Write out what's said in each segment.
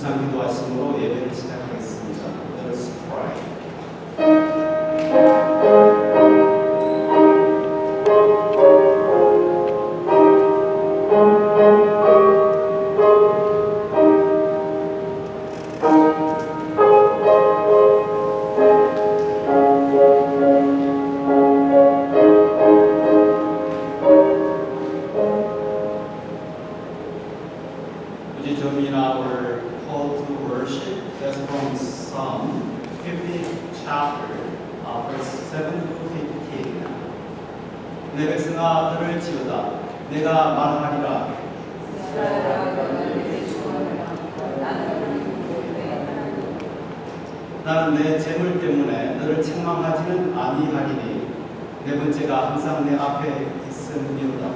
묵상 기도하심으로 예배를 시작하겠습니다. Let us pray. Would you join me in our call to worship? That's from Psalm 50 chapter, verse 7 to 15. 내 백성아 들을 지어다. 내가 말하리라. 나는 내 재물 때문에 너를 책망하지는 아니하리니 내 번째가 항상 내 앞에 있음이로다.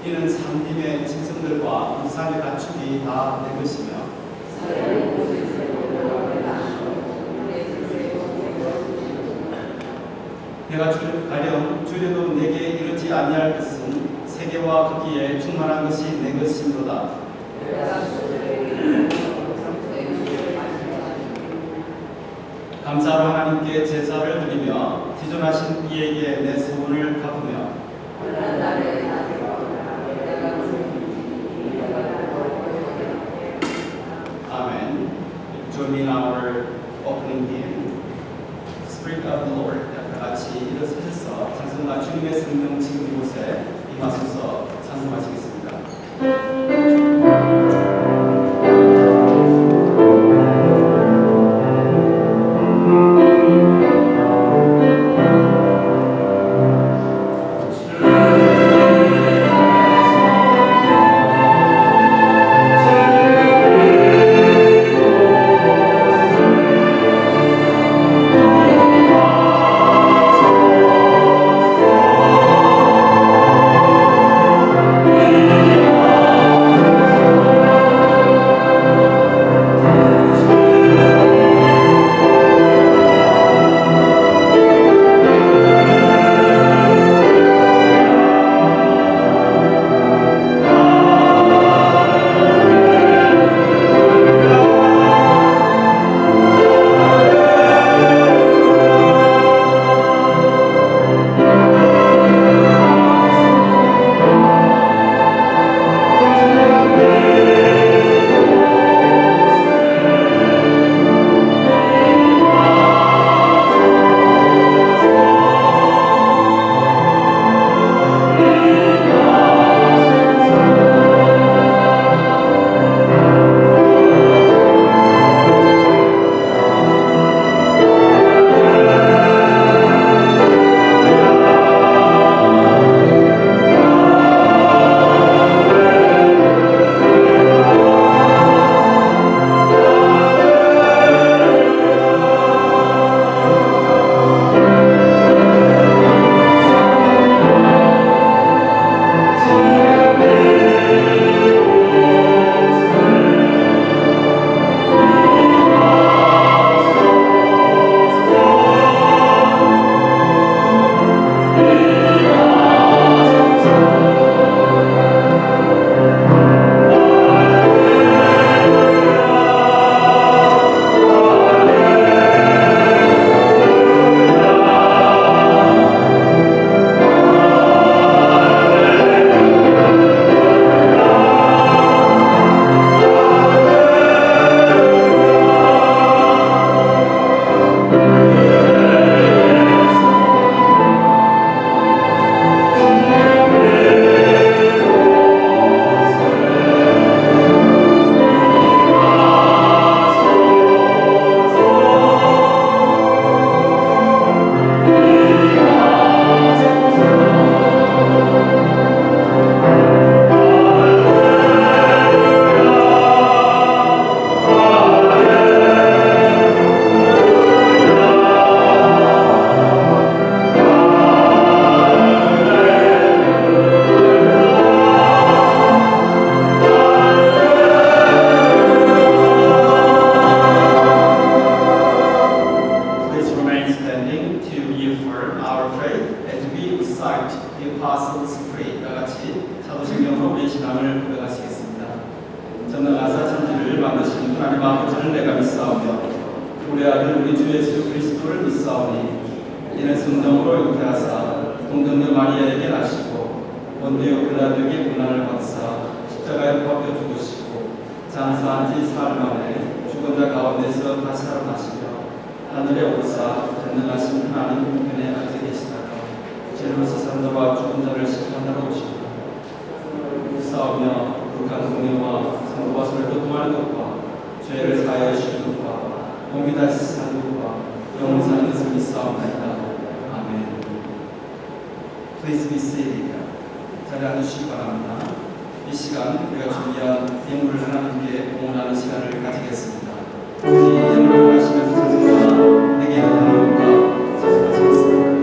이는 산림의 짐승들과 우산의 가축이 다 내 것이며 내가 가령 주려도 내게 이르지 아니할 것은 세계와 거기에 충만한 것이 내 것이로다. 감사로 하나님께 제사를 드리며 지존하신 이에게 내 소원을 갚으며 아멘. Join me in our opening hymn, Spirit of the Lord. 같이 일어서셔서 찬송가 주님의 성령 지금 이곳에 임하소서 찬송하시겠습니다. 감사합니다. sight the apostles prayed. 다 같이 사도신경으로 우리의 신앙을 고백하시겠습니다. 전능하사 천지를 만드신 하나님 아버지를 내가 믿사오며 우리 아들 우리 주 예수 그리스도를 믿사오니 이는 성령으로 잉태하사 동정녀 마리아에게 나시고 본디오 빌라도에게 고난을 받사 십자가에 못 박혀 죽으시고 장사한 지 사흘 만에 죽은 자 가운데서 다시 살아나시며 하늘에 오르사 전능하신 하나님 우편에 앉아 계시다가 죄로서 산자와 죽은 자를 심판하러 오시고 싸우며 북한 동료와 성도와 서로 교통하는 것과 죄를 사하여 주시는 것과 몸이 다시 사는 것과 영원 사는 것을 믿사옵나이다. 아멘. Please be seated. 자리 앉으시기 바랍니다. 이 시간 우리가 준비한 예물을 하나님께 봉헌하는 시간을 가지겠습니다. 이 예물을 하시면서 찬송과 내게 하나님과 찬송하시겠습니다.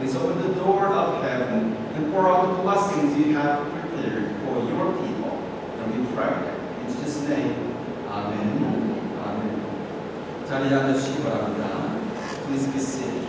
Please open the door of heaven and pour out the blessings you have prepared for your people. And we pray in Jesus' name. Amen. Amen. 자리에 앉으시기 바랍니다. Please be seated.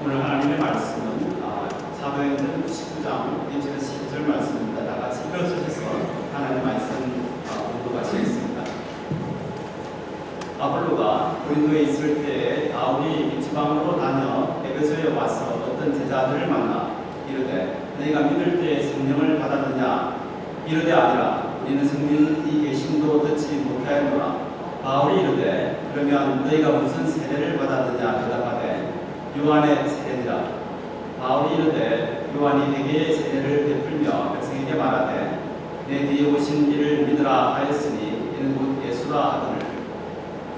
오늘 하나님의 말씀은 사도행전 19장 1절에서 12절 말씀입니다. 다 같이 일어서셔서 하나님의 말씀 공부하시겠습니다. 아볼로가 고린도에 있을 때 바울이 지방으로 다녀 에베소에 와서 어떤 제자들을 만나 이르되 너희가 믿을 때 성령을 받았느냐? 이르되 아니라 우리는 성령이 계심도 듣지 못하였노라. 바울이 이르되 그러면 너희가 무슨 세례를 받았느냐? 대답하되 요한의 세례니라. 바울이 이르되 요한이 회개의 세례를 베풀며 백성에게 말하되 내 뒤에 오신 이를 믿으라 하였으니 이는 곧 예수라 하거늘.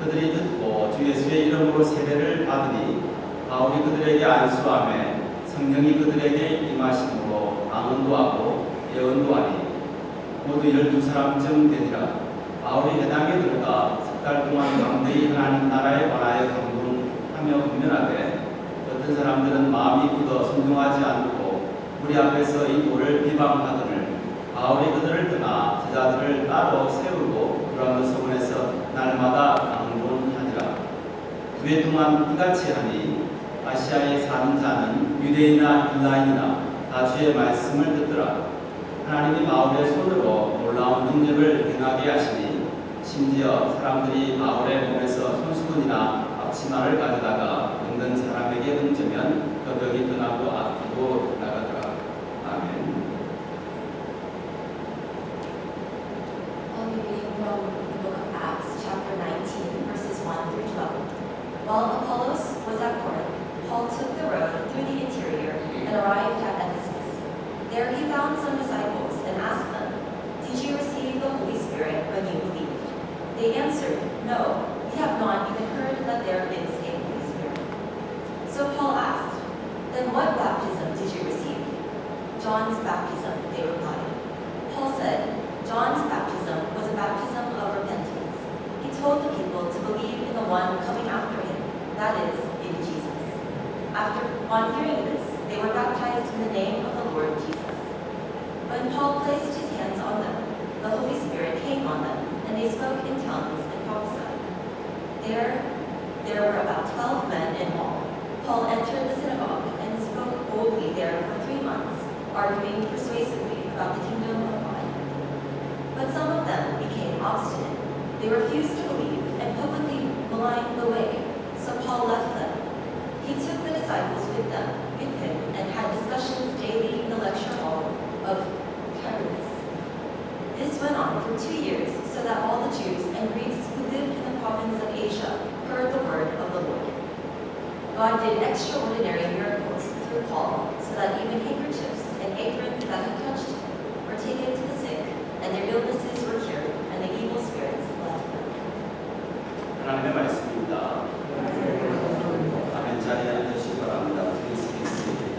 그들이 듣고 주 예수의 이름으로 세례를 받으니 바울이 그들에게 안수하며 성령이 그들에게 임하심으로 방언도 하고 예언도 하니 모두 12사람쯤 되니라. 바울이 회당에 들어가 석 달 동안 강대히 하나님 나라에 관하여 강론하며 분별하되 어떤 사람들은 마음이 굳어 순종하지 않고 우리 앞에서 이 도를 비방하거늘 바울이 그들을 떠나 제자들을 따로 세우고 브라운 서원에서 날마다 강론하니라. 2해 동안 이같이 하니 아시아에 사는 자는 유대인이나 헬라인이나 다 주의 말씀을 듣더라. 하나님이 바울의 손으로 놀라운 능력을 행하게 하시니 심지어 사람들이 바울의 몸에서 손수건이나 앞치마를 가져다가 병든 사람에게 던지면 그 병이 떠나고 아프고 나가더라. 아멘. I'll be reading from the book of Acts, chapter 19, verses 1 through 12. While Apollos was at Corinth, Paul took the road through the interior and arrived at Ephesus. There he found some disciples and asked them, "Did you receive the Holy Spirit when you believed?" They answered, "No, we have not even heard that there is a Holy Spirit." So Paul asked, "Then what baptism did you receive?" "John's baptism," they replied. Paul said, "John's baptism was a baptism of repentance. He told the people to believe in the one coming after him, that is, in Jesus." On hearing this, they were baptized in the name of the Lord Jesus. When Paul placed his hands on them, the Holy Spirit came on them, and they spoke in tongues and prophesied. There were about 12 men in all. Paul entered the synagogue and spoke boldly there for 3 months, arguing persuasively about the kingdom of God. But some of them became obstinate. They refused to believe and publicly maligned the way, so Paul left them. He took the disciples with him and had discussions daily in the lecture hall of Tyrannus. This went on for 2 years, so that all the Jews and Greeks who lived in the province of Asia heard the word of the Lord. God did extraordinary miracles through Paul, so that even handkerchiefs and aprons that had touched him were taken to the sick, and their illnesses were cured, and the evil spirits left them. 하나님의 말씀입니다. 아멘. 자리에 앉으시기 바랍니다. 드리겠습니다.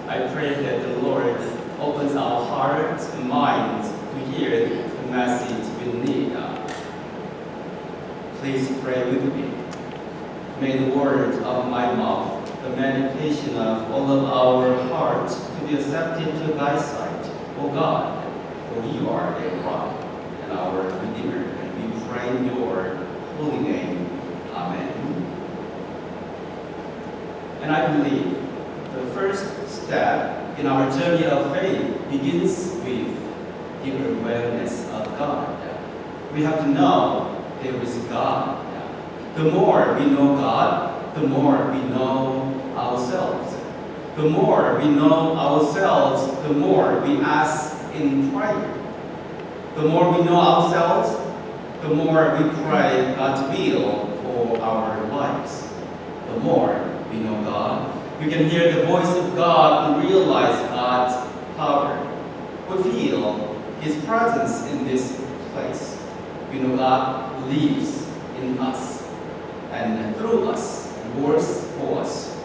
I pray that the Lord opens our hearts and minds to hear the message we need. Please pray with me. May the words of my mouth, the meditation of all of our hearts to be accepted to thy sight, O God, for you are a rock and our Redeemer, and we pray in your holy name. Amen. And I believe the first step in our journey of faith begins with the awareness of God. We have to know there is God. The more we know God, the more we know ourselves. The more we know ourselves, the more we ask in prayer. The more we know ourselves, the more we pray God's will for our lives. The more we know God, we can hear the voice of God and realize God's power. We feel His presence in this place. We know God lives in us and through us and works for us.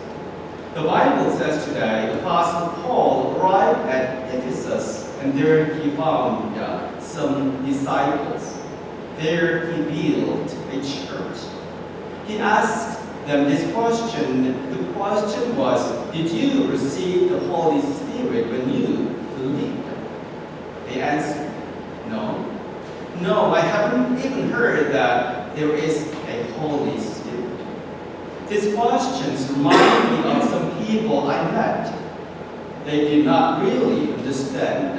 The Bible says today the Apostle Paul arrived at Ephesus, and there he found some disciples. There he built a church. He asked them this question. The question was, did you receive the Holy Spirit when you believed? They answered, no. No, I haven't even heard that there is a Holy Spirit. These questions remind me of some people I met. They did not really understand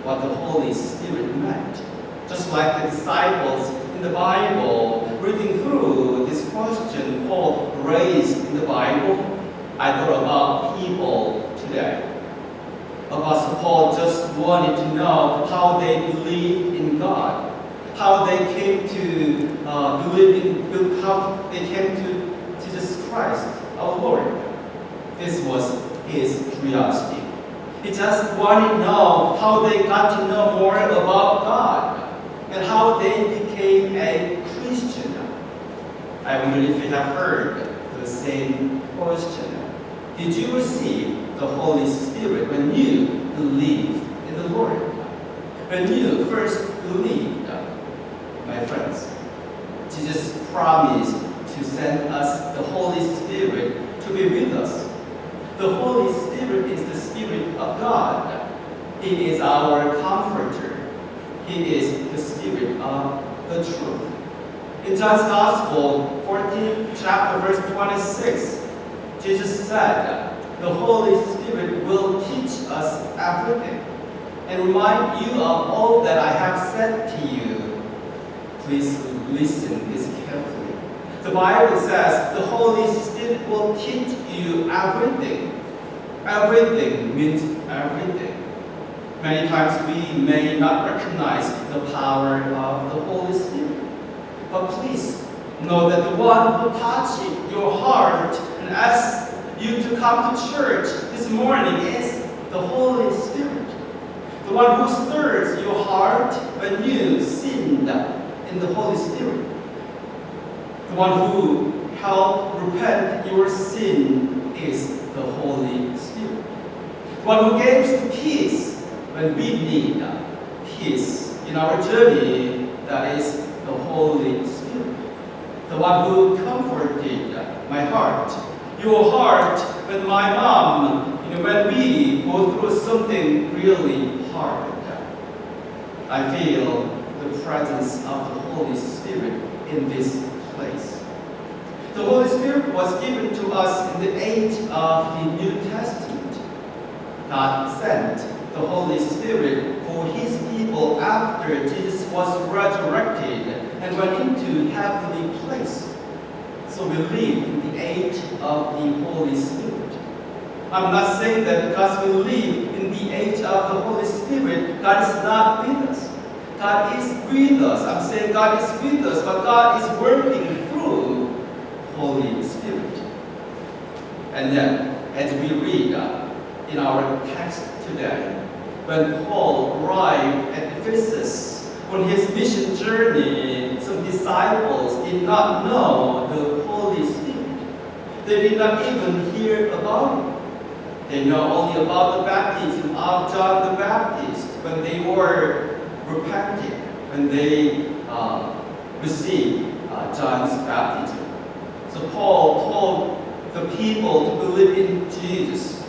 what the Holy Spirit meant. Just like the disciples in the Bible, reading through this question Paul raised in the Bible, I thought about people today. Apostle Paul just wanted to know how they believed in God, how they came to how they came to Jesus Christ, our Lord. This was his curiosity. He just wanted to know how they got to know more about God and how they became a Christian. I wonder if you have heard the same question. Did you receive the Holy Spirit when you believed in the Lord? When you first believed, my friends, Jesus promised to send us the Holy Spirit to be with us. The Holy Spirit is the Spirit of God. He is our comforter. He is the Spirit of the truth. In John's Gospel, 14th chapter, verse 26, Jesus said, the Holy Spirit will teach us everything and remind you of all that I have said to you. Please listen this carefully. The Bible says the Holy Spirit will teach you everything. Everything means everything. Many times we may not recognize the power of the Holy Spirit. But please know that the one who touches your heart and asks you to come to church this morning is the Holy Spirit. The one who stirs your heart when you sinned in the Holy Spirit. The one who helped repent your sin is the Holy Spirit. The one who gives peace when we need peace in our journey, that is the Holy Spirit. The one who comforted my heart, your heart, when my mom, when we go through something really hard. I feel the presence of the Holy Spirit in this place. The Holy Spirit was given to us in the age of the New Testament. God sent the Holy Spirit for his people after Jesus was resurrected and went into heavenly place. So we live in the age of the Holy Spirit. I'm not saying that because we live in the age of the Holy Spirit, God is not with us. God is with us. I'm saying God is with us, but God is working through Holy Spirit. And then, as we read in our text today, when Paul arrived at Ephesus on his mission journey, some disciples did not know the Holy Spirit. They did not even hear about it. They know only about the baptism of John the Baptist when they were repented, when they received John's baptism. So Paul told the people to believe in Jesus.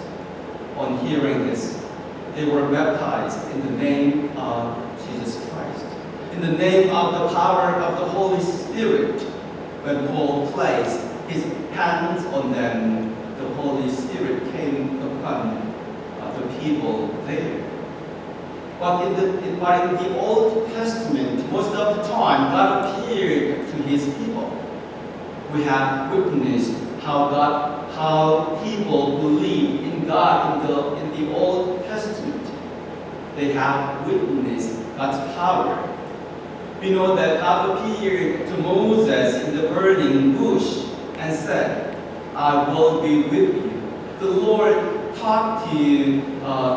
On hearing this, they were baptized in the name of Jesus Christ, in the name of the power of the Holy Spirit. When Paul placed his hands on them, the Holy Spirit came upon the people there. But in the Old Testament, most of the time, God appeared to his people. We have witnessed how people believe in God in the Old Testament. They have witnessed God's power. We know that God appeared to Moses in the burning bush and said, I will be with you. The Lord talked to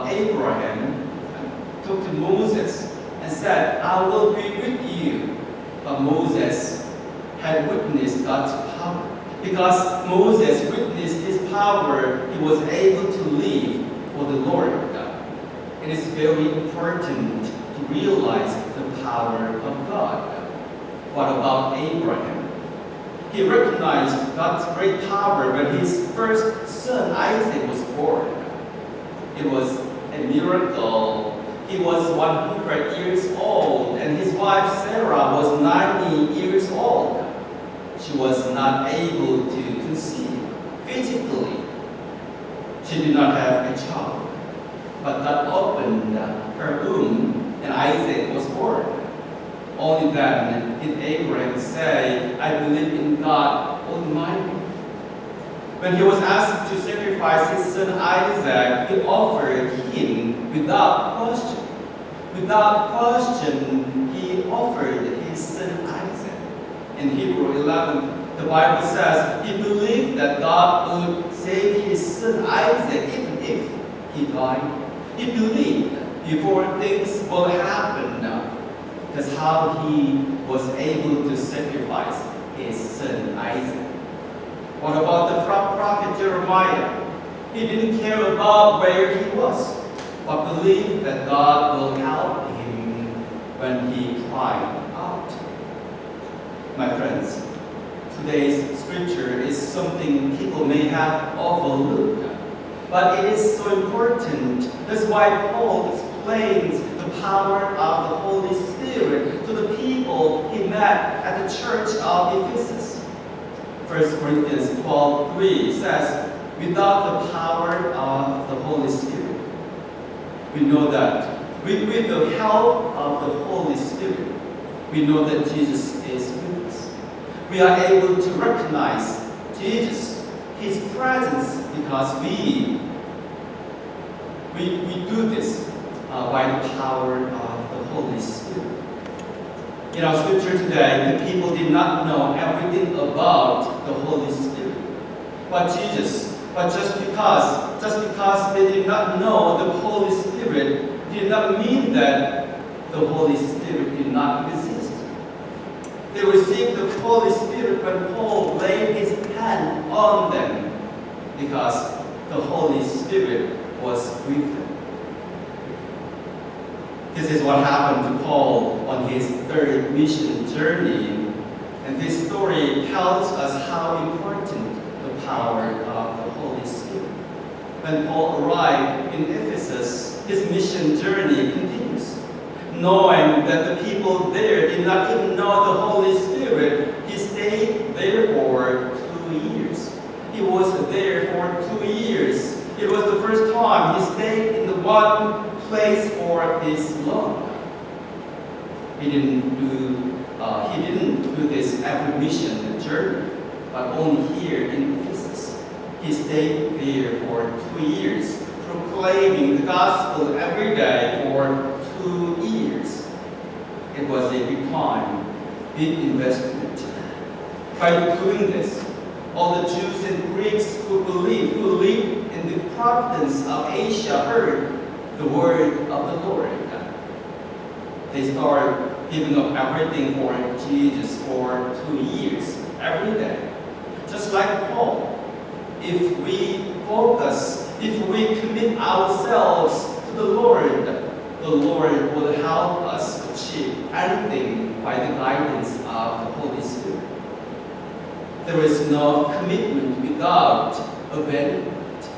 Abraham, talked to Moses, and said, I will be with you. But Moses had witnessed God's power. Because Moses witnessed his power, he was able to live for the Lord. It is very important to realize the power of God. What about Abraham? He recognized God's great power when his first son Isaac was born. It was a miracle. he was 100 years old, and his wife Sarah was 90 years old. She was not able to conceive physically. She did not have a child, but God opened her womb, and Isaac was born. Only then did Abraham say, I believe in God Almighty. When he was asked to sacrifice his son Isaac, he offered him without question. Without question, he offered his son Isaac. In Hebrew 11, the Bible says he believed that God would save his son Isaac even if he died. He believed before things will happen now. That's how he was able to sacrifice his son Isaac. What about the prophet Jeremiah? He didn't care about where he was, but believed that God will help him when he cried out. My friends, today's scripture is something people may have overlooked, but it is so important. That's why Paul explains the power of the Holy Spirit to the people he met at the church of Ephesus. 1 Corinthians 12:3 says, without the power of the Holy Spirit, we know that with the help of the Holy Spirit, we know that Jesus is with us. We are able to recognize Jesus, His presence, because we do this by the power of the Holy Spirit. In our scripture today, the people did not know everything about the Holy Spirit. But just because they did not know the Holy Spirit did not mean that the Holy Spirit did not exist. They received the Holy Spirit when Paul laid his hand on them because the Holy Spirit was with them. This is what happened to Paul on his third mission journey. And this story tells us how important the power of the Holy Spirit. When Paul arrived in Ephesus, his mission journey continues. Knowing that the people there did not even know the Holy Spirit, he stayed there for 2 years. He was there for 2 years. It was the first time he stayed in the one place for this long. He didn't do this every mission journey, but only here in Ephesus. He stayed there for 2 years, proclaiming the gospel every day for 2 years. It was a big time, big investment. By doing this, all the Jews and Greeks who lived in the province of Asia heard the word of the Lord. They started giving up everything for Jesus for 2 years, every day. Just like Paul, if we focus, if we commit ourselves to the Lord will help us achieve anything by the guidance of the Holy Spirit. There is no commitment without abandonment.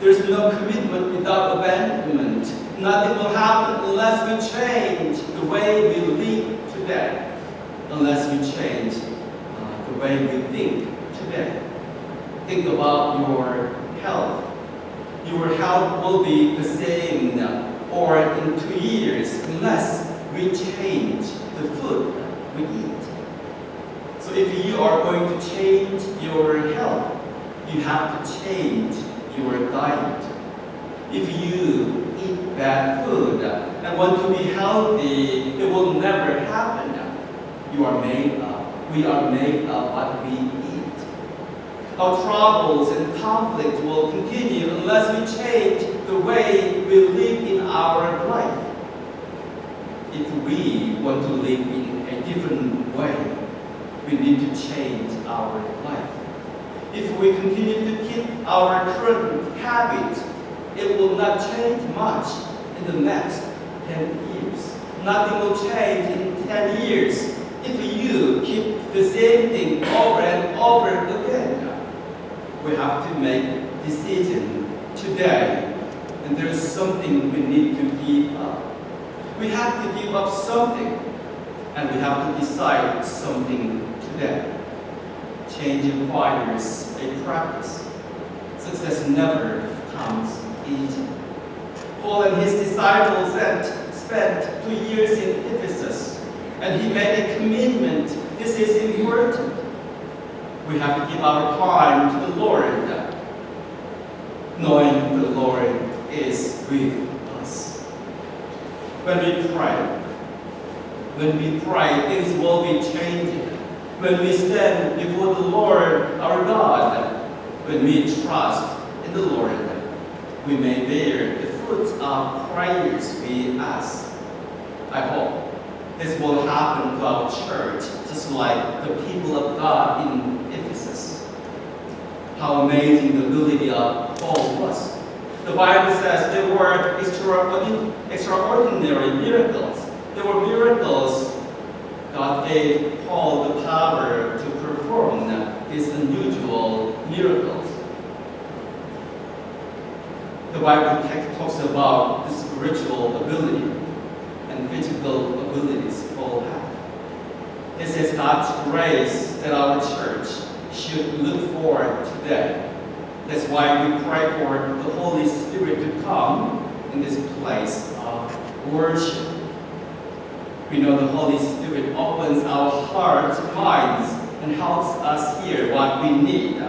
There is no commitment without abandonment. Nothing will happen unless we change the way we live today, unless we change the way we think today. Think about your health. Your health will be the same or in 2 years unless we change the food we eat. So if you are going to change your health, you have to change your diet. If you eat bad food and want to be healthy, it will never happen. We are made of what we eat. Our troubles and conflict will continue unless we change the way we live in our life. If we want to live in a different way, we need to change our life. If we continue to keep our current habit, it will not change much in the next 10 years. Nothing will change in 10 years if you keep the same thing over and over again. We have to make a decision today, and there is something we need to give up. we have to give up something, and we have to decide something today. Change requires a practice. Success never comes easy. Paul and his disciples spent 2 years in Ephesus, and he made a commitment. This is important. We have to give our time to the Lord, knowing the Lord is with us. When we pray, things will be changing. When we stand before the Lord, our God, when we trust in the Lord, we may bear the fruit of prayers we ask. I hope this will happen to our church, just like the people of God in Ephesus. How amazing the ability of Paul was. The Bible says there were extraordinary miracles. There were miracles. God gave Paul the power to perform these unusual miracles. The Bible talks about the spiritual ability and physical abilities Paul had. This is God's grace that our church should look for today. That's why we pray for the Holy Spirit to come in this place of worship. We know the Holy Spirit opens our hearts, minds, and helps us hear what we need.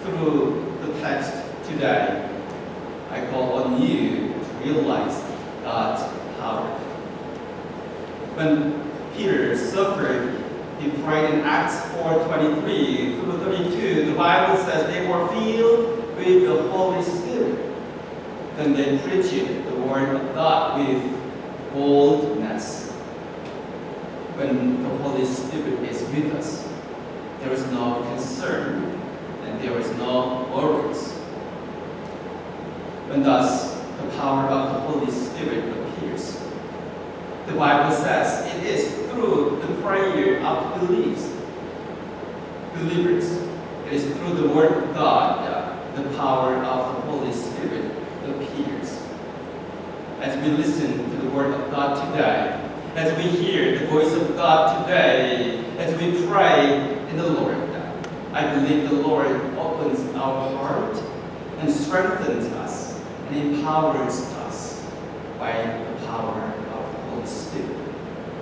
Through the text today, I call on you to realize God's power. When Peter suffered, he prayed in Acts 4:23 through 32. The Bible says they were filled with the Holy Spirit. Then they preached the word of God with boldness. When the Holy Spirit is with us, there is no concern and there is no worries. When thus the power of the Holy Spirit appears, the Bible says it is through the prayer of believers. It is through the Word of God that the power of the Holy Spirit appears. As we listen to the Word of God today, as we hear the voice of God today, as we pray in the Lord, I believe the Lord opens our heart and strengthens us and empowers us by the power of the Holy Spirit.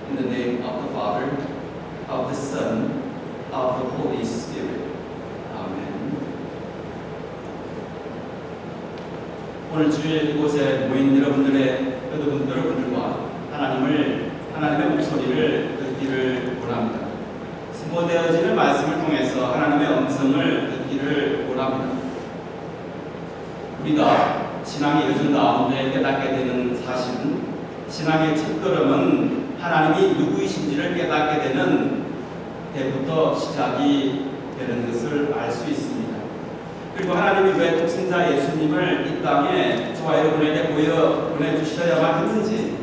In the name of the Father, of the Son, of the Holy Spirit. 아멘. 오늘 주일 이곳에 모인 여러분들과 하나님의 목소리를 듣기를 원합니다. 승고되어지는 말씀을 통해서 하나님의 음성을 듣기를 원합니다. 우리가 신앙의 여정 가운데 깨닫게 되는 사실은 신앙의 첫걸음은 하나님이 누구이신지를 깨닫게 되는 때부터 시작이 되는 것을 알 수 있습니다. 그리고 하나님이 왜 독생자 예수님을 이 땅에 저와 여러분에게 보내주셔야만 했는지,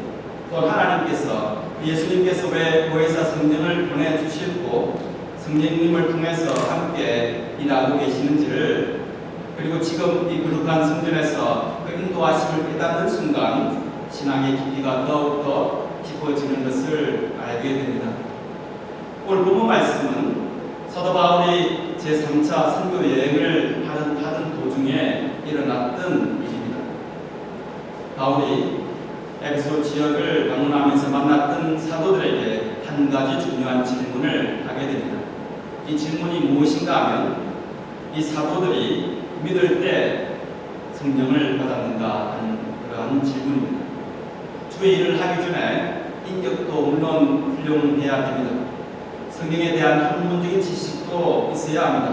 또 하나님께서 예수님께서 왜 보혜사 성령을 보내주시고 성령님을 통해서 함께 일하고 계시는지를, 그리고 지금 이 거룩한 성전에서 그 인도하심을 깨닫는 순간 신앙의 깊이가 더욱더 깊어지는 것을 알게 됩니다. 오늘 본문 말씀은 사도 바울이 제3차 선교 여행을 하던 도중에 일어났던 일입니다. 바울이 에베소 지역을 방문하면서 만났던 사도들에게 한 가지 중요한 질문을 하게 됩니다. 이 질문이 무엇인가 하면 이 사도들이 믿을 때 성령을 받았는가 하는 그러한 질문입니다. 주의 일을 하기 전에 인격도 물론 훌륭해야 됩니다. 성경에 대한 학문적인 지식도 있어야 합니다.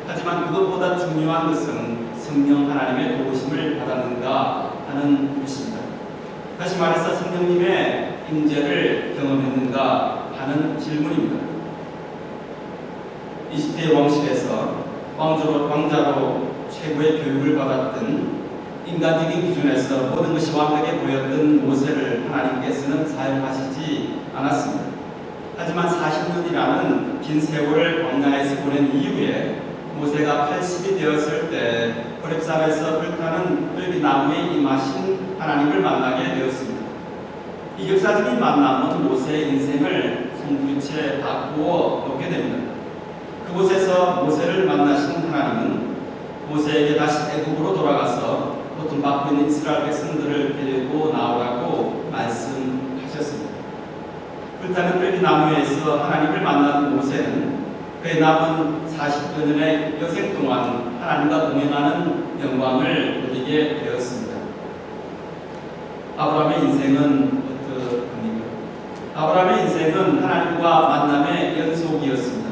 하지만 그것보다 중요한 것은 성령 하나님의 도우심을 받았는가 하는 것입니다. 다시 말해서 성령님의 임재를 경험했는가 하는 질문입니다. 이집트의 왕실에서 왕자로 최고의 교육을 받았던 인간적인 기준에서 모든 것이 완벽해 보였던 모세를 하나님께서는 사용하시지 않았습니다. 하지만 40년이라는 긴 세월을 광야에서 보낸 이후에 모세가 80이 되었을 때 호렙산에서 불타는 뿔기나무에 임하신 하나님을 만나게 되었습니다. 이 역사적인 만남은 모세의 인생을 송두리째 바꾸어 놓게 됩니다. 그곳에서 모세를 만나신 하나님은 모세에게 다시 애굽으로 돌아가서 고통받고 있는 이스라엘 백성들을 데리고 나오라고 말씀하셨습니다. 불타는 뼈리 나무에서 하나님을 만난 모세는 그의 남은 40여 년의 여생 동안 하나님과 동행하는 영광을 누리게 되었습니다. 아브라함의 인생은 어떠합니까? 아브라함의 인생은 하나님과 만남의 연속이었습니다.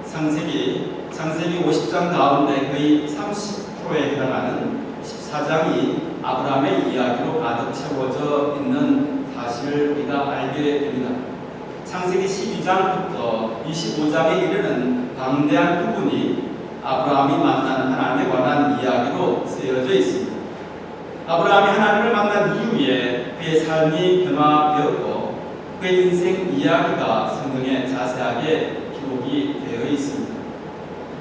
창세기 50장 가운데 거의 30%에 해당하는 14장이 아브라함의 이야기로 가득 채워져 있는 사실을 우리가 알게 됩니다. 창세기 12장부터 25장에 이르는 방대한 부분이 아브라함이 만난 하나님에 관한 이야기로 쓰여져 있습니다. 아브라함이 하나님을 만난 이후에 그의 삶이 변화되었고 그의 인생 이야기가 성경에 자세하게 기록이 되어 있습니다.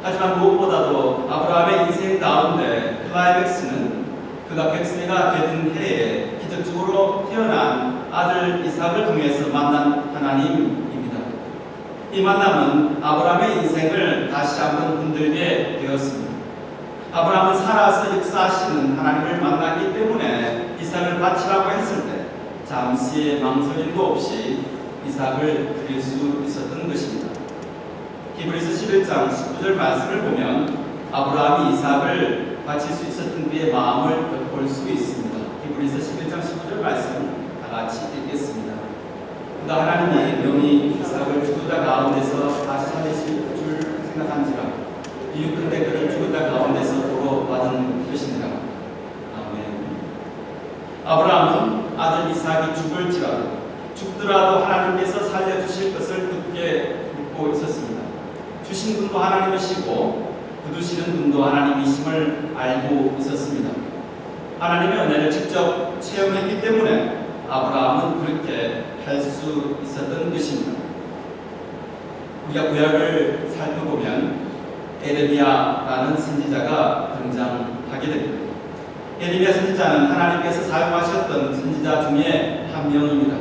하지만 무엇보다도 아브라함의 인생 가운데 클라이맥스는 그가 100세가 되던 해에 기적적으로 태어난 아들 이삭을 통해서 만난 하나님입니다. 이 만남은 아브라함의 인생을 다시 한번 흔들게 되었습니다. 아브라함은 살아서 역사하시는 하나님을 만나기 때문에 이삭을 바치라고 했을 때 잠시의 망설임도 없이 이삭을 드릴 수 있었던 것입니다. 히브리서 11장 19절 말씀을 보면 아브라함이 이삭을 바칠 수 있었던 그의 마음을 엿볼 수 있습니다. 히브리서 11장 19절 말씀 다 같이 읽겠습니다. 그가 하나님이 명히 이삭을 죽은 자 가운데서 다시 살리실 줄 생각한지라 이웃근데 그를 죽은 자 가운데서 도로 받은 것이니라. 아멘. 아브라함은 아들 이삭이 죽더라도 하나님께서 살려주실 것을 굳게 믿고 있었습니다. 주신 분도 하나님이시고 거두시는 분도 하나님이심을 알고 있었습니다. 하나님의 은혜를 직접 체험했기 때문에 아브라함은 그렇게 할 수 있었던 것입니다. 우리가 구약을 살펴보면 에레미야라는 선지자가 등장하게 됩니다. 에레미야 선지자는 하나님께서 사용하셨던 선지자 중에 한 명입니다.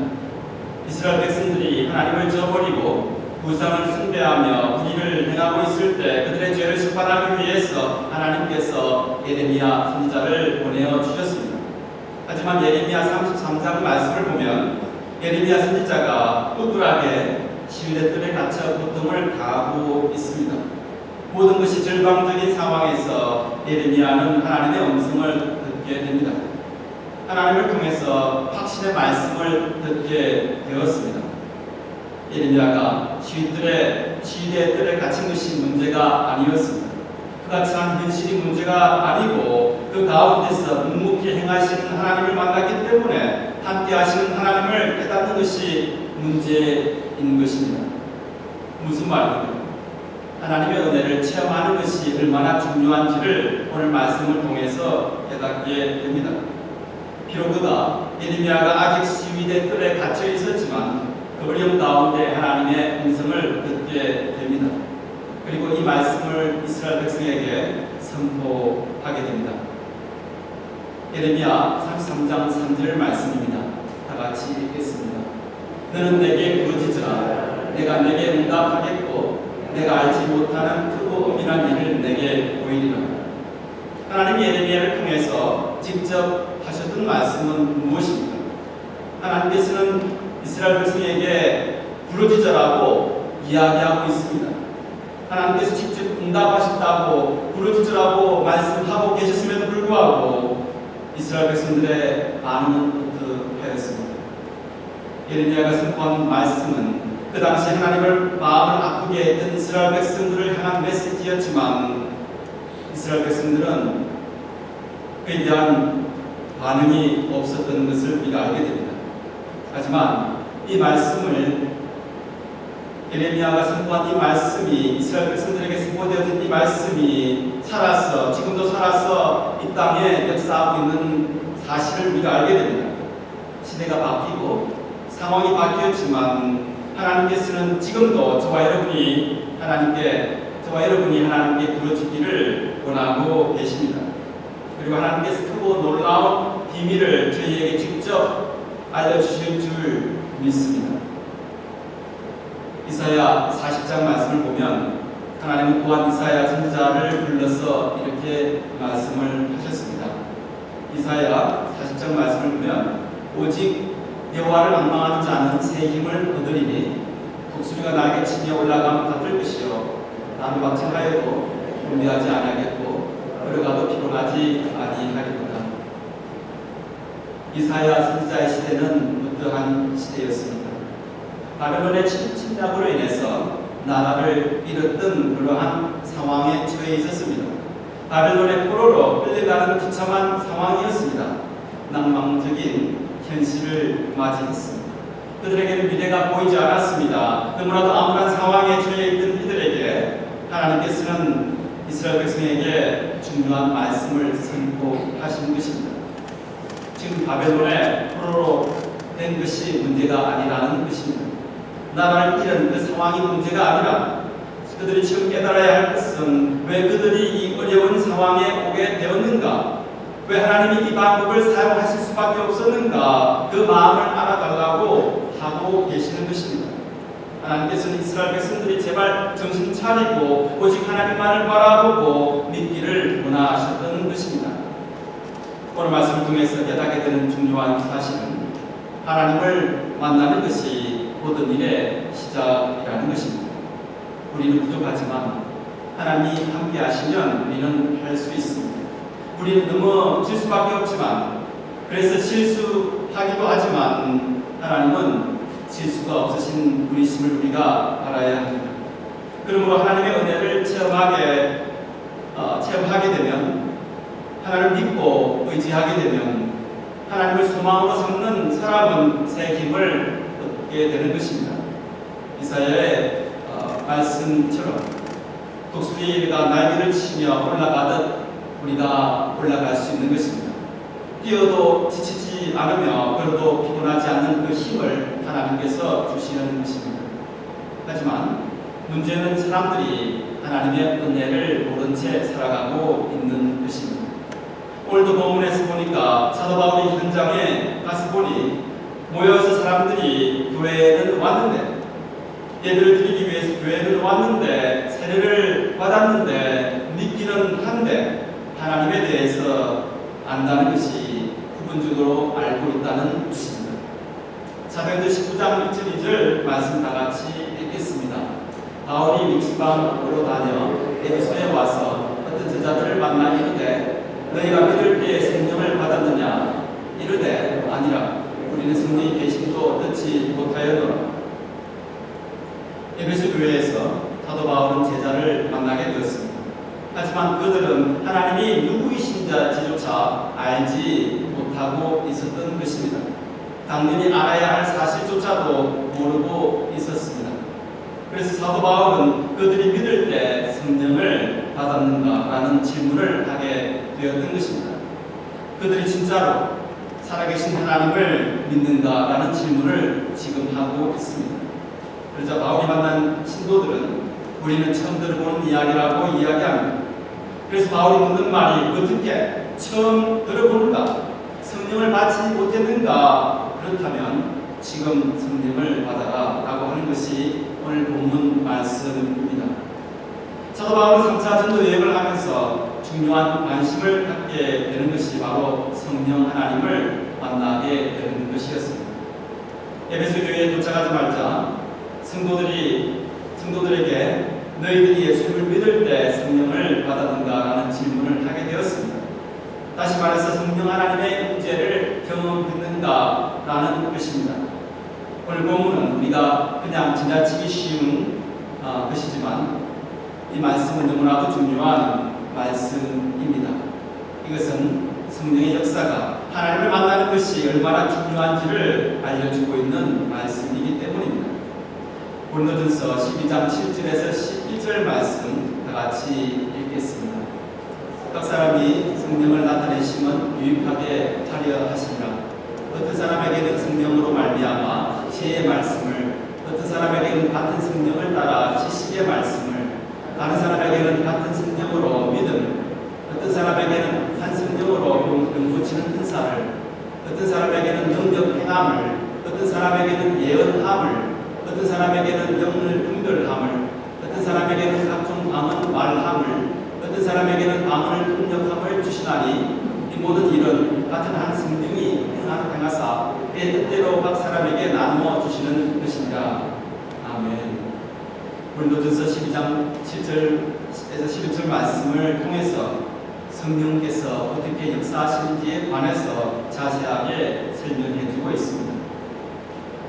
이스라엘 백성들이 하나님을 저버리고 우상을 숭배하며 불의를 행하고 있을 때 그들의 죄를 심판하기 위해서 하나님께서 예레미야 선지자를 보내어 주셨습니다. 하지만 예레미야 33장 말씀을 보면 예레미야 선지자가 뚜드하게 시위대 뜰에 갇혀 고통을 당하고 있습니다. 모든 것이 절망적인 상황에서 예레미야는 하나님의 음성을 듣게 됩니다. 하나님을 통해서 확신의 말씀을 듣게 되었습니다. 예레미야가 시위대 뜰에 갇힌 것이 문제가 아니었습니다. 그가 처한 현실이 문제가 아니고 그 가운데서 묵묵히 행하시는 하나님을 만났기 때문에 함께 하시는 하나님을 깨닫는 것이 문제인 것입니다. 무슨 말입니까? 하나님의 은혜를 체험하는 것이 얼마나 중요한지를 오늘 말씀을 통해서 깨닫게 됩니다. 비록 그가 예레미야가 아직 시위대 뜰에 갇혀 있었지만 그 어려움 가운데 하나님의 음성을 듣게 됩니다. 그리고 이 말씀을 이스라엘 백성에게 선포하게 됩니다. 예레미야 33장 3절 말씀입니다. 다 같이 읽겠습니다. 너는 내게 부르짖으라. 내가 내게 응답하겠고 내가 알지 못하는 크고 은밀한 일을 내게 보이리라. 하나님이 예레미야를 통해서 직접 하셨던 말씀은 무엇입니까? 하나님께서는 이스라엘 백성에게 부르짖으라고 이야기하고 있습니다. 하나님께서 직접 응답하셨다고 부르짖으라고 말씀하고 계셨음에도 불구하고 이스라엘 백성들의 반응은 어떠하였습니까? 예레미야가 선포한 말씀은 그 당시 하나님을 마음을 아프게 했던 이스라엘 백성들을 향한 메시지였지만 이스라엘 백성들은 그에 대한 반응이 없었던 것을 우리가 알게 됩니다. 하지만 이 말씀을 예레미야가 선포한 이 말씀이 이스라엘 백성들에게 선포되어진 이 말씀이 지금도 살아서 이 땅에 역사하고 있는 사실을 우리가 알게 됩니다. 시대가 바뀌고 상황이 바뀌었지만 하나님께서는 지금도 저와 여러분이 하나님께 부르짖기를 원하고 계십니다. 그리고 하나님께서 크고 놀라운 비밀을 저희에게 직접 알려주실 줄 믿습니다. 이사야 40장 말씀을 보면 하나님은 또한 이사야 선지자를 불러서 이렇게 말씀을 하셨습니다. 이사야 40장 말씀을 보면 오직 여호와를 앙망하는 자는 새 힘을 얻으리니 독수리가 날개 치며 올라가면 다뜰 것이요 나무 박질하여도 분비하지 아니하겠고 걸어가도 피곤하지 아니하리로다. 이사야 선지자의 시대는 어떠한 시대였습니까? 바벨론의 침략으로 인해서 나라를 잃었던 그러한 상황에 처해 있었습니다. 바벨론의 포로로 끌려가는 비참한 상황이었습니다. 낭망적인 현실을 맞이했습니다. 그들에게는 미래가 보이지 않았습니다. 너무나도 암울한 상황에 처해 있던 이들에게 하나님께서는 이스라엘 백성에게 중요한 말씀을 선포하신 것입니다. 지금 바벨론의 포로로 된 것이 문제가 아니라는 것입니다. 나라를 잃은 그 상황이 문제가 아니라 그들이 지금 깨달아야 할 것은 왜 그들이 이 어려운 상황에 오게 되었는가, 왜 하나님이 이 방법을 사용하실 수밖에 없었는가, 그 마음을 알아달라고 하고 계시는 것입니다. 하나님께서는 이스라엘 백성들이 제발 정신 차리고 오직 하나님만을 바라보고 믿기를 원하셨던 것입니다. 오늘 말씀을 통해서 깨닫게 되는 중요한 사실은 하나님을 만나는 것이 모든 일의 시작이라는 것입니다. 우리는 부족하지만 하나님이 함께 하시면 우리는 할 수 있습니다. 우리는 넘어질 수밖에 없지만, 그래서 실수하기도 하지만 하나님은 실수가 없으신 분이심을 우리가 알아야 합니다. 그러므로 하나님의 은혜를 체험하게 되면, 하나님을 믿고 의지하게 되면 하나님을 소망으로 삼는 사람은 새 힘을 얻게 되는 것입니다. 이사야의 말씀처럼 독수리가 날개를 치며 올라가듯 우리가 올라갈 수 있는 것입니다. 뛰어도 지치지 않으며 걸어도 피곤하지 않는 그 힘을 하나님께서 주시는 것입니다. 하지만 문제는 사람들이 하나님의 은혜를 모른 채 살아가고 있는 것입니다. 오늘도 본문에서 보니까 사도 바울이 현장에 가서 보니 모여서 사람들이 교회에는 왔는데, 예배를 드리기 위해서 교회를 왔는데, 세례를 받았는데, 믿기는 한데 하나님에 대해서 안다는 것이 부분적으로 알고 있다는 것입니다. 사도행전 19장 1절 2절 말씀 다 같이 읽겠습니다. 바울이 믹스방으로 다녀 에베소에 와서 어떤 제자들을 만나 이르되 너희가 믿을 때에 성령을 받았느냐? 이르되 아니라 우리는 성령이 계심도 듣지 못하였노라. 에베소 교회에서 사도 바울은 제자를 만나게 되었습니다. 하지만 그들은 하나님이 누구이신지조차 알지 못하고 있었던 것입니다. 당연히 알아야 할 사실조차도 모르고 있었습니다. 그래서 사도 바울은 그들이 믿을 때 성령을 받았는가라는 질문을 하게 되었던 것입니다. 그들이 진짜로 살아계신 하나님을 믿는가라는 질문을 지금 하고 있습니다. 그러자 바울이 만난 신도들은 우리는 처음 들어보는 이야기라고 이야기합니다. 그래서 바울이 묻는 말이 어떻게 처음 들어보는가? 성령을 받지 못했는가? 그렇다면 지금 성령을 받아라 라고 하는 것이 오늘 본문 말씀입니다. 사도 바울은 3차 전도 여행을 하면서 중요한 관심을 갖게 되는 것이 바로 성령 하나님을 만나게 되는 것이었습니다. 에베소 교회에 도착하지 말자 성도들에게 너희들이 예수님을 믿을 때 성령을 받았는가라는 질문을 하게 되었습니다. 다시 말해서 성령 하나님의 임재를 경험했는가라는 것입니다. 오늘 본문은 우리가 그냥 지나치기 쉬운 것이지만 이 말씀은 너무나도 중요한 말씀입니다. 이것은 성령의 역사가 하나님을 만나는 것이 얼마나 중요한지를 알려주고 있는 말씀이기 때문입니다. 고린도전서 12장 7절에서 11절 말씀 다 같이 읽겠습니다. 각 사람이 성령을 나타내심은 유익하게 하려 하시니라. 어떤 사람에게는 성령으로 말미암아 지혜의 말씀을, 어떤 사람에게는 같은 성령을 따라 지식의 말씀을, 다른 사람에게는 같은 성령으로 믿음을, 어떤 사람에게는 한 성령으로 병 고치는 은사를, 어떤 사람에게는 능력 행함을, 어떤 사람에게는 예언함을, 어떤 사람에게는 영을 분별함을, 어떤 사람에게는 각종 방언 말함을, 어떤 사람에게는 방언을 통역함을 주시나니 이 모든 일은 같은 한 성령이 행하사 그의 뜻대로 각 사람에게 나누어 주시는 것이니라. 아멘. 고린도전서 12장 7절에서 11절 말씀을 통해서 성령께서 어떻게 역사하시는지에 관해서 자세하게 설명해 주고 있습니다.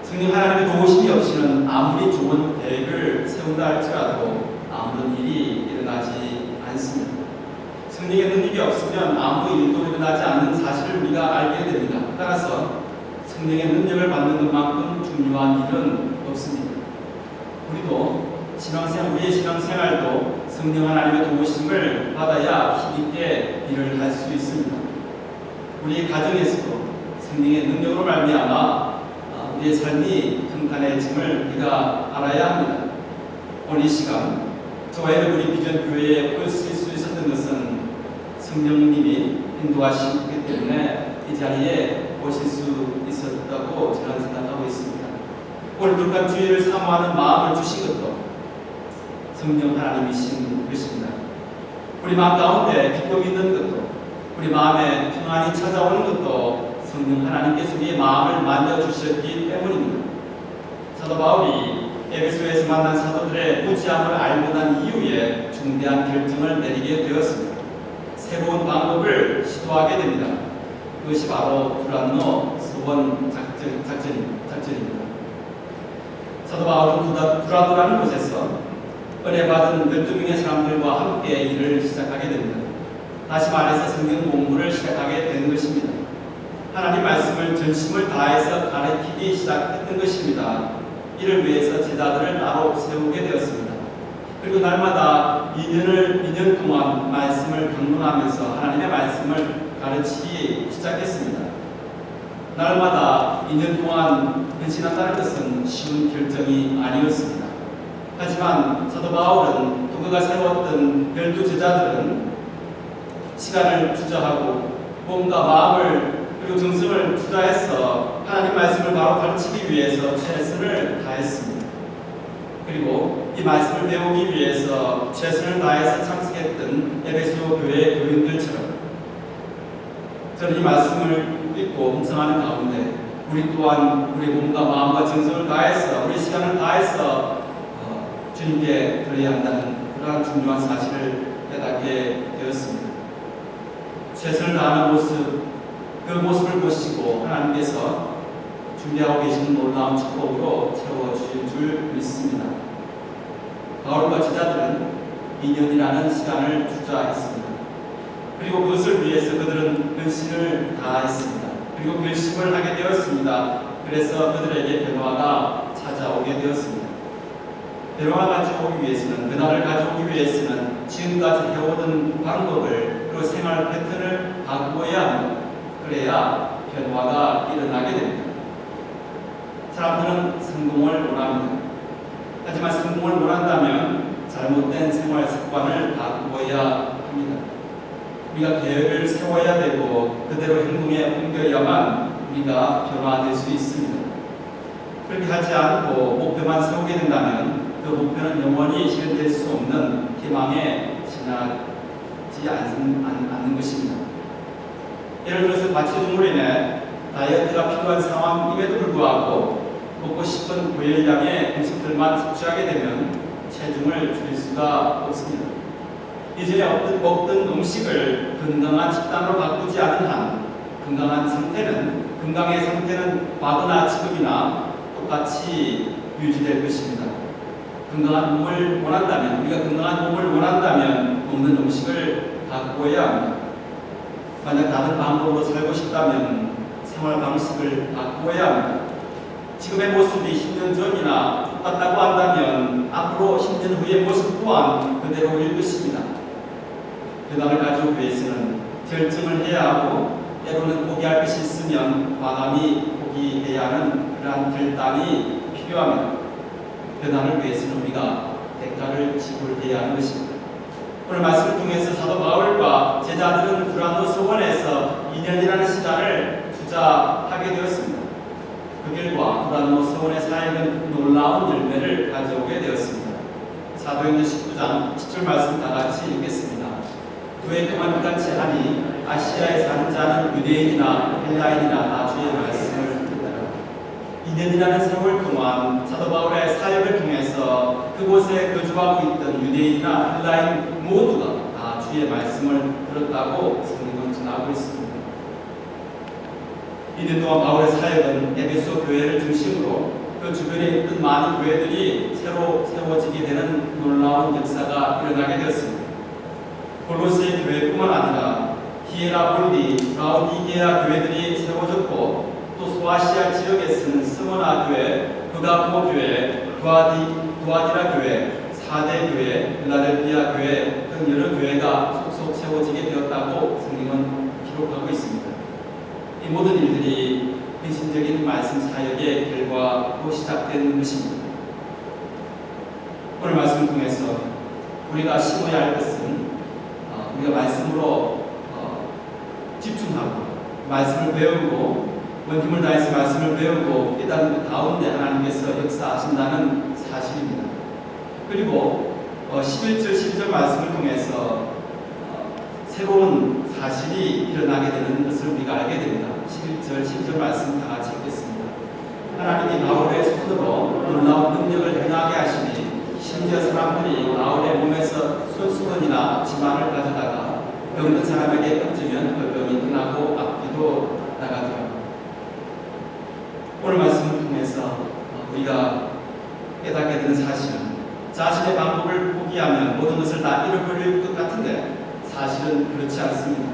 성령 하나님의 도우심이 없이는 아무리 좋은 계획을 세운다 할지라도 아무런 일이 일어나지 않습니다. 성령의 능력이 없으면 아무 일도 일어나지 않는 사실을 우리가 알게 됩니다. 따라서 성령의 능력을 받는 것만큼 중요한 일은 없습니다. 우리도 우리의 신앙생활도 성령 하나님의 도우심을 받아야 힘있게 일을 할 수 있습니다. 우리의 가정에서도 성령의 능력으로 말미암아 우리의 삶이 평탄해짐을 우리가 알아야 합니다. 오늘 이 시간 저와 우리 비전 교회에 올 수 있었던 것은 성령님이 인도하시기 때문에 이 자리에 오실 수 있었다고 저는 생각하고 있습니다. 오늘 불간 주의를 사모하는 마음을 주신 것도 성령 하나님이신 것입니다. 우리 마음 가운데 기쁨이 있는 것도, 우리 마음에 평안이 찾아오는 것도 성령 하나님께서 우리의 마음을 만져주셨기 때문입니다. 사도 바울이 에베소에서 만난 사도들의 무지함을 알고 난 이후에 중대한 결정을 내리게 되었습니다. 새로운 방법을 시도하게 됩니다. 그것이 바로 두란노 소원 작전입니다. 사도 바울은 두란노라는 곳에서 은혜 받은 12명의 사람들과 함께 일을 시작하게 됩니다. 다시 말해서 성경 공부를 시작하게 된 것입니다. 하나님 말씀을 전심을 다해서 가르치기 시작했던 것입니다. 이를 위해서 제자들을 따로 세우게 되었습니다. 그리고 날마다 2년 동안 말씀을 강론하면서 하나님의 말씀을 가르치기 시작했습니다. 날마다 2년 동안 헌신한다는 것은 쉬운 결정이 아니었습니다. 하지만 사도 바울은 또 그가 세웠던 12 제자들은 시간을 투자하고 몸과 마음을 그리고 정성을 투자해서 하나님 말씀을 바로 가르치기 위해서 최선을 다했습니다. 그리고 이 말씀을 배우기 위해서 최선을 다해서 참석했던 에베소 교회 교인들처럼 저는 이 말씀을 읽고 묵상하는 가운데 우리 또한 우리 몸과 마음과 정성을 다해서 우리 시간을 다해서 주님께 드려야 한다는 그러한 중요한 사실을 깨닫게 되었습니다. 최선을 다하는 모습, 그 모습을 보시고 하나님께서 준비하고 계시는 놀라운 축복으로 채워주실 줄 믿습니다. 바울과 제자들은 2년이라는 시간을 투자했습니다. 그리고 그것을 위해서 그들은 헌신을 다했습니다. 그리고 결심을 하게 되었습니다. 그래서 그들에게 변화가 찾아오게 되었습니다. 변화를 가져오기 위해서는, 변화를 가져오기 위해서는 지금까지 해오던 방법을 그리고 생활 패턴을 바꾸어야 합니다. 그래야 변화가 일어나게 됩니다. 사람들은 성공을 원합니다. 하지만 성공을 원한다면 잘못된 생활 습관을 바꾸어야 합니다. 우리가 계획을 세워야 되고 그대로 행동에 옮겨야만 우리가 변화될 수 있습니다. 그렇게 하지 않고 목표만 세우게 된다면 그 목표는 영원히 실현될 수 없는 희망에 지나지 않는 것입니다. 예를 들어서 과체중으로 인해 다이어트가 필요한 상황임에도 불구하고 먹고 싶은 고열량의 음식들만 섭취하게 되면 체중을 줄일 수가 없습니다. 이전에 먹던 음식을 건강한 식단으로 바꾸지 않은 한 건강의 상태는 과거나 지금이나 똑같이 유지될 것입니다. 건강한 몸을 원한다면, 우리가 건강한 몸을 원한다면 먹는 음식을 바꾸어야 합니다. 만약 다른 방법으로 살고 싶다면 생활 방식을 바꾸어야 합니다. 지금의 모습이 10년 전이나 똑같다고 한다면 앞으로 10년 후의 모습 또한 그대로일 것입니다. 변화를 가져오기 위해서는 결정을 해야 하고 때로는 포기할 것이 있으면 과감히 포기해야 하는 그러한 결단이 필요합니다. 변화를 위해서는 우리가 대가를 지불해야 하는 것입니다. 오늘 말씀을 통해서 사도 바울과 제자들은 두란노 소원에서 2년이라는 시간을 투자하게 되었습니다. 그 결과 두란노 서원의 사역은 놀라운 열매를 가져오게 되었습니다. 사도행전 19장 10절 말씀 다 같이 읽겠습니다. 9회 동안 그같이 하니 아시아에 사는 자는 유대인이나 헬라인이나 다 주의 말씀을 듣더라. 2년이라는 세월 동안 사도 바울의 사역을 통해서 그곳에 거주하고 있던 유대인이나 헬라인 모두가 다 주의 말씀을 들었다고 성경은 전하고 있습니다. 2년 동안 바울의 사역은 에베소 교회를 중심으로 그 주변에 있던 많은 교회들이 새로 세워지게 되는 놀라운 역사가 일어나게 되었습니다. 골로새 교회뿐만 아니라 히에라폴리, 라오디게아 교회들이 세워졌고 또 소아시아 지역에 쓰는 스모나 교회, 브가모 교회, 두아디라 교회, 사대 교회, 필라델피아 교회 등 여러 교회가 속속 세워지게 되었다고 성경은 기록하고 있습니다. 이 모든 일들이 근신적인 말씀 사역의 결과로 시작된 것입니다. 오늘 말씀을 통해서 우리가 심어야 할 것은 우리가 말씀으로 집중하고 말씀을 배우고 온 힘을 다해서 말씀을 배우고 깨닫는 그 가운데 하나님께서 역사하신다는 사실입니다. 그리고 11절 12절 말씀을 통해서 새로운 사실이 일어나게 되는 것을 우리가 알게 됩니다. 11절 12절 말씀 다 같이 읽겠습니다. 하나님이 바울의 손으로 놀라운 능력을 행하게 하시니 심지어 사람들이 바울의 몸에서 손수건이나 치마를 가져다가 병든 사람에게 던지면 그 병이 끝나고 앞뒤도 나가더라. 오늘 말씀을 통해서 우리가 깨닫게 되는 사실은 자신의 방법을 포기하면 모든 것을 다 잃어버릴 것 같은데 사실은 그렇지 않습니다.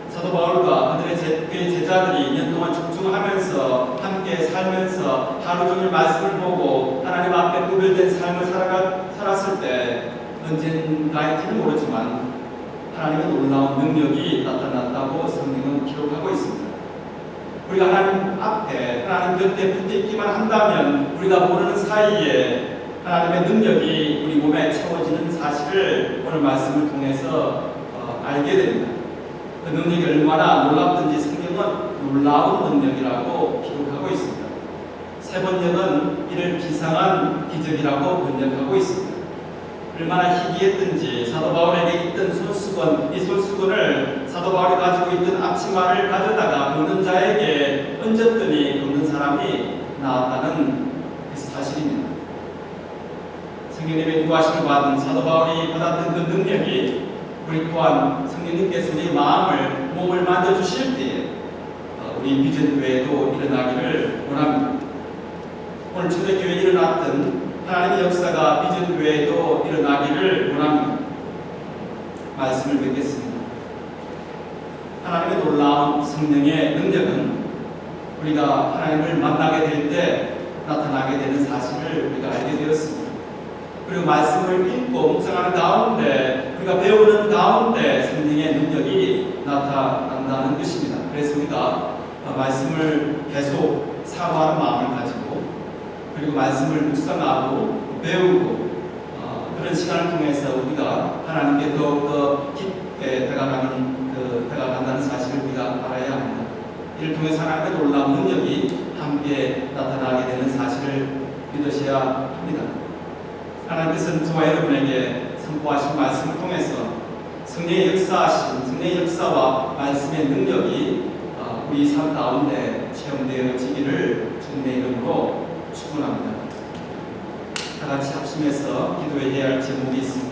사도 바울과 그들의 제자들이 2년 동안 집중하면서 함께 살면서 하루 종일 말씀을 보고 하나님 앞에 구별된 삶을 살았을 때 언젠가일지는 모르지만 하나님의 놀라운 능력이 나타났다고 성경은 기록하고 있습니다. 우리가 하나님 앞에 하나님 곁에 붙어 있기만 한다면 우리가 모르는 사이에 하나님의 능력이 우리 몸에 채워지는 사실을 오늘 말씀을 통해서 알게 됩니다. 그 능력이 얼마나 놀랍든지 성경은 놀라운 능력이라고 기록하고 있습니다. 세 번역은 이를 비상한 기적이라고 번역하고 있습니다. 얼마나 희귀했든지 사도 바울에게 있던 손수건, 이 손수건을 사도 바울이 가지고 있던 앞치마를 가져다가 걷는 자에게 얹었더니 걷는 사람이 나왔다는 그 사실입니다. 성령님의 구하심을 받은 사도 바울이 받았던 그 능력이 우리 또한 성령님께서 우리의 마음을, 몸을 만져주실 때에 우리 비전교회에도 일어나기를 원합니다. 오늘 초대교회에 일어났던 하나님의 역사가 비전교회에도 일어나기를 원합니다. 말씀을 뵙겠습니다. 하나님의 놀라운 성령의 능력은 우리가 하나님을 만나게 될 때 나타나게 되는 사실을 우리가 알게 되었습니다. 그리고 말씀을 읽고 묵상하는 가운데 우리가 배우는 가운데 성령의 능력이 나타난다는 것입니다. 그래서 우리가 말씀을 계속 사모하는 마음을 가지고 그리고 말씀을 묵상하고 배우고 그런 시간을 통해서 우리가 하나님께 더욱더 깊게 다가간다는 사실을 우리가 알아야 합니다. 이를 통해서 하나님의 놀라운 능력이 함께 나타나게 되는 사실을 믿으셔야 합니다. 하나님께서는 저와 여러분에게 선포하신 말씀을 통해서 성령의 역사와 말씀의 능력이 우리 삶 가운데 체험되어지기를 주님의 이름으로 축원합니다. 다 같이 합심해서 기도해야 할 제목이 있습니다.